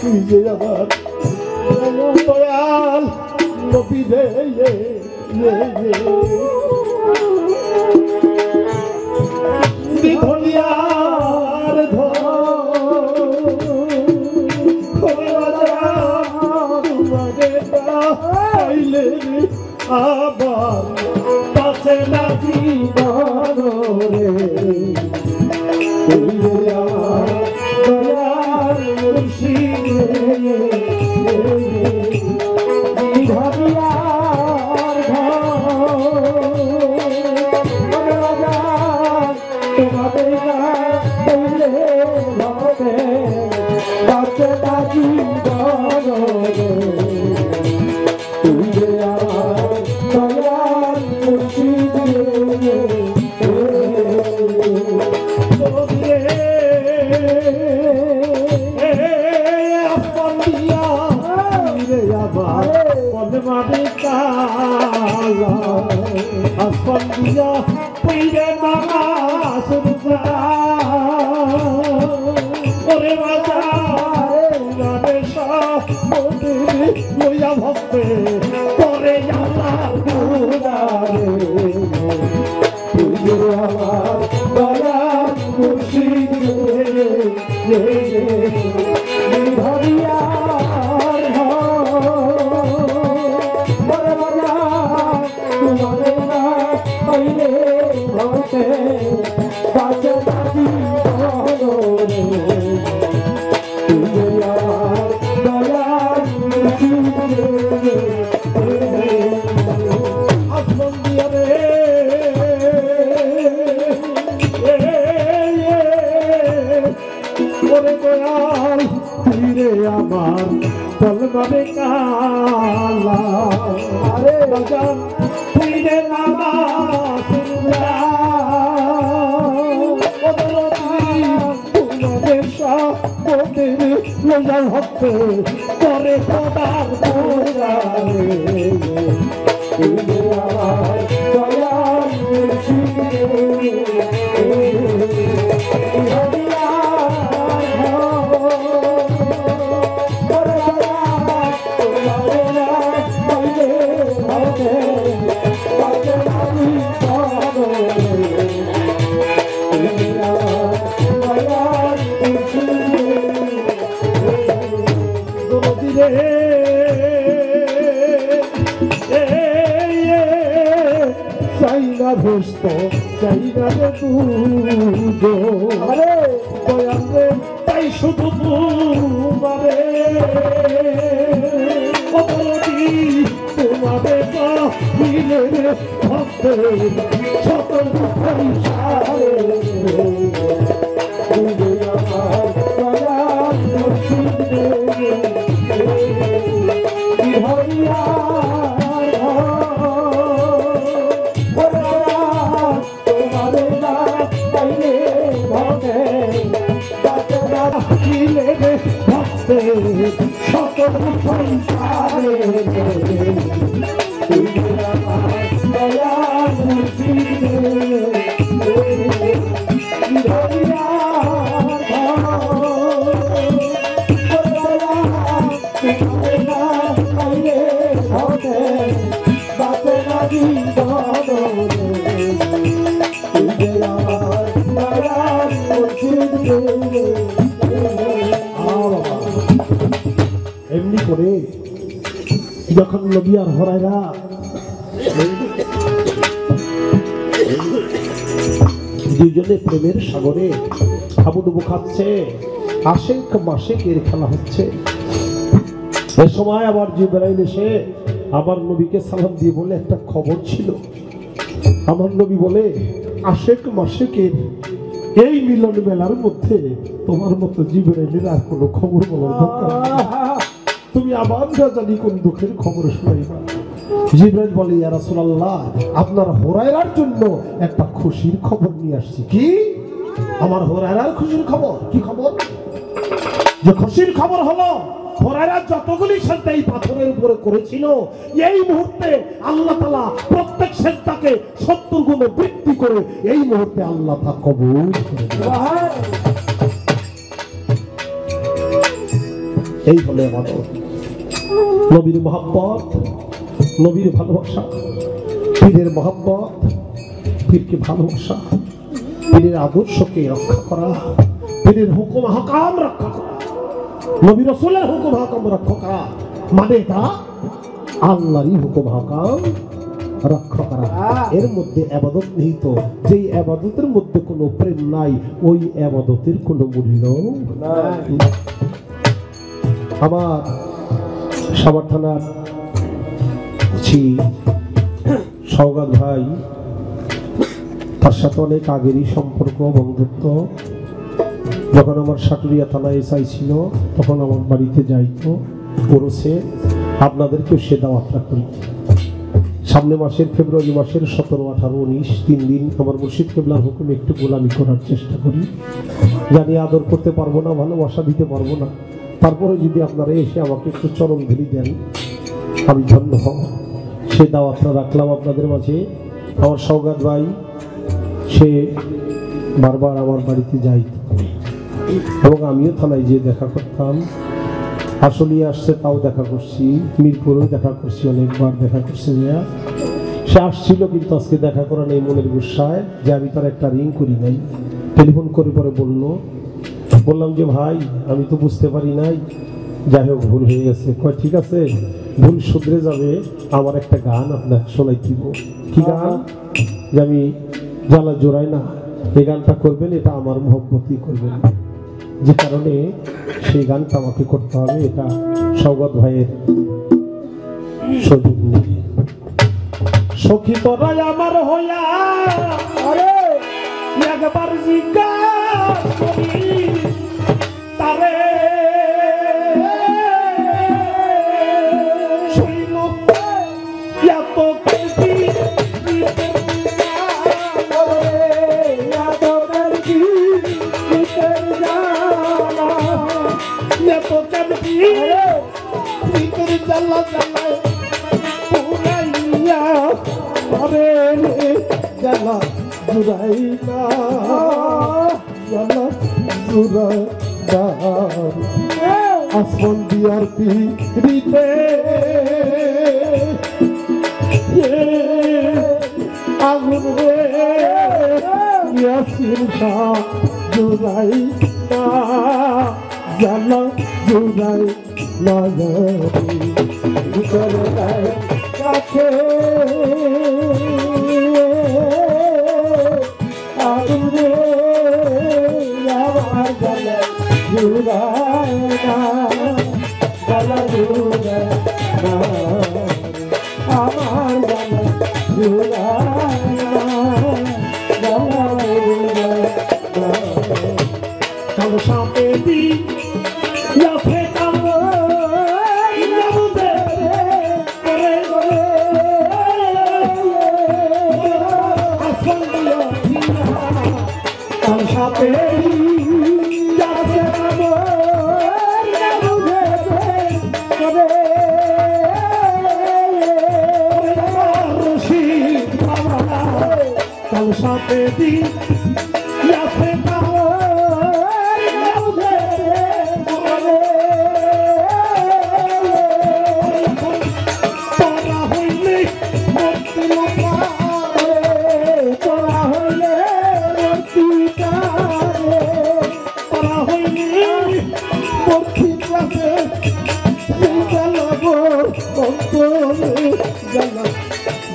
তুই যে আমার দয়াল নবী রে ধনিয়ার ধরে আবার পাশে না জীবন রে তুই আমার দয়াল মুর্শিদ ধনিয়ার তোমাদের পাশে না জীবন তুই যে আমার দয়াল মুর্শিদ আসমান দিয়া পইরে মামা সুরজা ওরে রাজা লইয়া ভক্তে পরে আমার দয়াল মুর্শিদ আমার তলবারে কালা আরে রাজা তুই রে নামা সুন্দরা তোমাদের সাথে লইয়া হতে পরে খোদার পূজা রে তুই রে আমার দয়াল মুর্শিদ চাইনা ভেস্ত চাইনা রে দুধ আরে দয়ালে তাই শুধু তোমারে তোমারে পাইলে ভক্তে সকল পয়সারে আমার দয়াল মুর্শিদ হরিয়া সকল সংসারে দয়াল মুর্শিদ এমনি করে যখন নবী আর হরাইরা দুইজনে প্রেমের সাগরে হাবুডুবু খাচ্ছে, আশেক মাসেকের খেলা হচ্ছে। এ সময় আবার জিবরাইল এসে আমার নবীকে সালাম দিয়ে বলে একটা খবর ছিল। আমার নবী বলে আশেক মাসেকের এই মিলন মেলার মধ্যে তোমার মতো জিবরাইলের আর কোনো খবর বলার দরকার নেই। তুমি আবার যা জানি কোন দুঃখের খবর শোনাইবা। জিবরাইল বলে ইয়া রাসূলুল্লাহ, আপনার হুরায়রার জন্য একটা খুশির খবর নিয়ে আসছি। কি? আমার হুরায়রার খুশির খবর? কি খবর? যে খুশির খবর হলো হুরায়রা যতগুলি সেজদা এই পাথরের উপরে করেছিল, এই মুহূর্তে আল্লাহ তাআলা প্রত্যেক সেজদাকে 70 গুণে বৃদ্ধি করে এই মুহূর্তে আল্লাহ তা কবুল করে। এই হলো ইবাদত। নবীর মহব্বত, নবীর ভালোবাসা, পীরের মহব্বত, পীরকে ভালোবাসা, পীরের আদর্শকে রক্ষা করা, পীরের হুকুম হাকাম রক্ষা করা, নবী রাসূলের হুকুম হাকাম রক্ষা করা মানে তা আল্লাহরই হুকুম হাকাম রক্ষা করা। এর মধ্যে ইবাদত নিহিত। যেই ইবাদতের মধ্যে কোনো প্রেম নাই, ওই ইবাদতের কোনো মূল্য নাই। আমার সাভার থানার সওগাত ভাই, তার সাথে অনেক আগেরই সম্পর্ক, বন্ধুত্ব। যখন আমার সাটুরিয়া থানায় এসআই ছিল, তখন আমার বাড়িতে যাইতো, ওরসে আপনাদেরকেও সে দাওয়াতটা করি। সামনে মাসের ফেব্রুয়ারি মাসের 17, 18, 19 3 দিন আমার মুর্শিদ কেবলার হুকুমে একটু গোলামি করার চেষ্টা করি। জানি আদর করতে পারবো না, ভালোবাসা দিতে পারবো না, তারপরে যদি আপনারা এসে আমাকে একটু চরম ধরি দেন, আমি ধন্য হব। সে দাওয়াতটা রাখলাম আপনাদের মাঝে। আমার সওগাত ভাই সে বারবার আমার বাড়িতে যাইত এবং আমিও থানায় যেয়ে দেখা করতাম। আসলে আসছে, তাও দেখা করছি, মিরপুরেও দেখা করছি, অনেকবার দেখা করছে। সে আসছিল, কিন্তু আজকে দেখা করা নেই মনের গুসায় যে আমি তার একটা রিং করি নাই। টেলিফোন করে পরে বললাম যে ভাই আমি তো বুঝতে পারি নাই, যাই হোক ভুল হয়ে গেছে। কয় ঠিক আছে, ভুল শুধরে যাবে, আমার একটা গান আপনাকে শোনাই দিব। কি গান? যে আমি জ্বালা জোড়াই না, এই গানটা করবেন, এটা আমার মহব্বতই করবেন। যে কারণে সেই গানটা আমাকে করতে হবে, এটা সওগাত ভাইয়ের সুযোগ নেই। সখী তোরাই আমার হইয়া আরে একবার জিজ্ঞাসা করি তারে, শৈল এত কেজি জ্বালা জ্বালায় পুরাইয়া আরে জ্বালা জুড়াই না, জ্বালা জুড়াই না, আসমান দিয়ার পিড়িতে আগুন রে ইয়াসির শাহ জুড়াই না, জ্বালা জুড়াই না কাছে আগুনে আমার জ্বালা জুড়ায় না, জ্বালা জুড়ায় না, আমার জ্বালা জুড়ায় না, জ্বালা জুড়ায় না। কাল সাপে দি সাথে দিন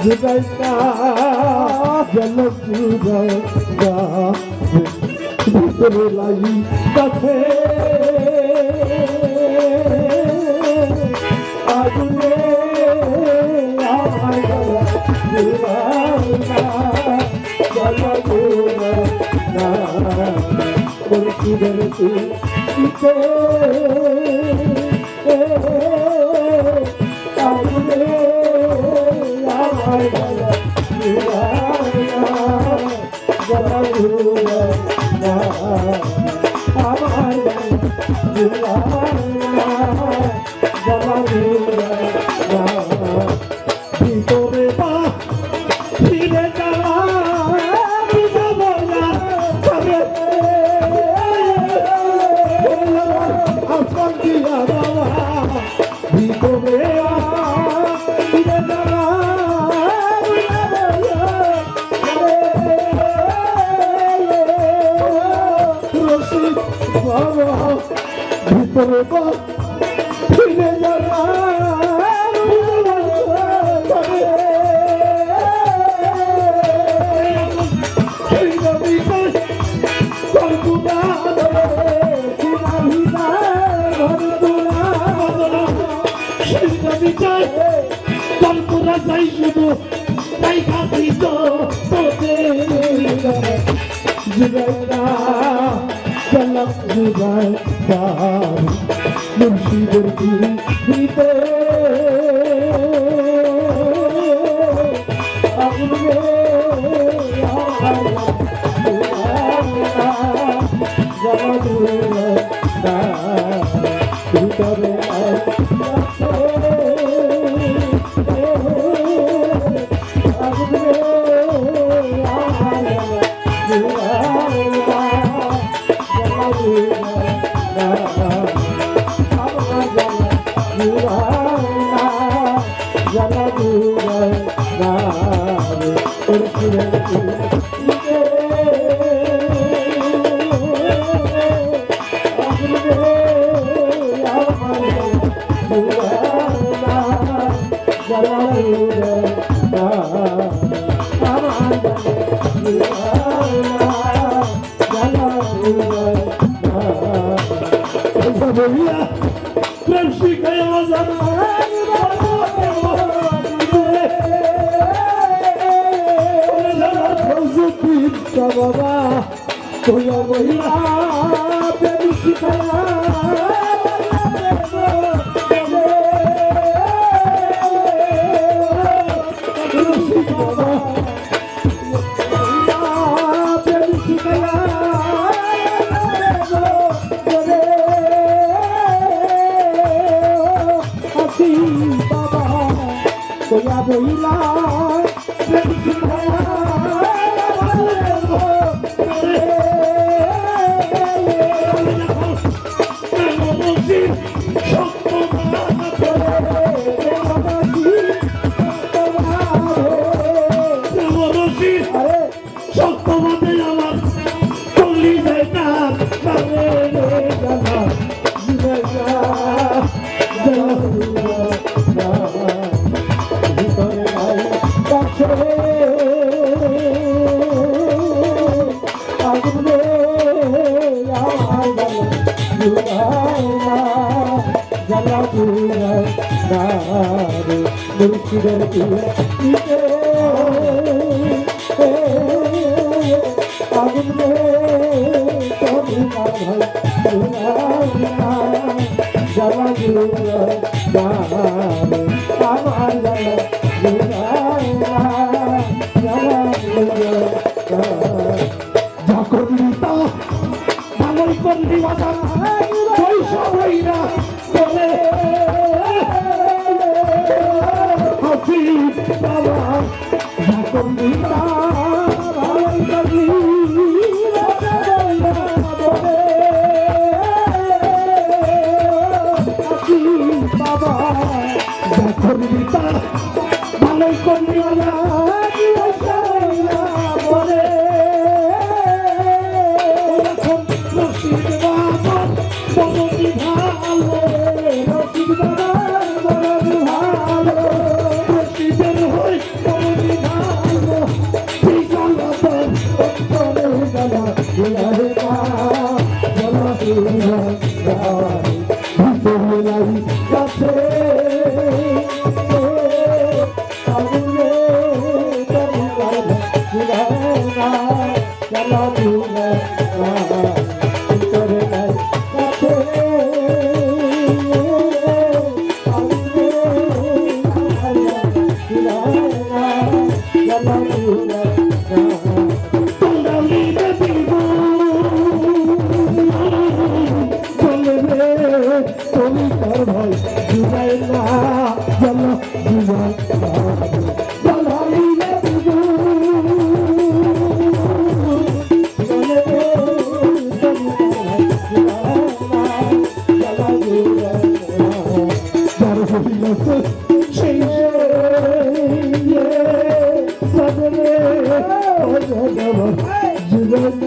जुगाइता जल जुगाइता भीतर लाई कथे आजुले आया जुगाइता जल जुगाइता करती करती इसे आजुले ভিতরে বা ফিরে যাওয়া আসমান দিয়া বাবা ভিতরে ভিতরে ফিরে যাওয়া যাই শুধু তাই খাসি তো মুর্শিদের দিতে বাবা তোয়া বইলা প্রেম শিখায়া তোয়া বইলা প্রেম শিখায়া মুর্শিদের দিতে আগুন তুমি ভাই জ্বালা যা করলি তা ভালোই করলি বাজার পয়সা হইরা বলে বাবা যা করলি তা ভালোই করলি বাবা যা করলি তা ভালোই করলি বলে রশিদ বাবা বড়ি ভালো রশিদ বাবা বড়ি ভালো রশিদের হই বড়ি ভালো বিজলতন উত্তরে গলা হে মা বলা ভিতরে লাই কাছে Yeah. জীবন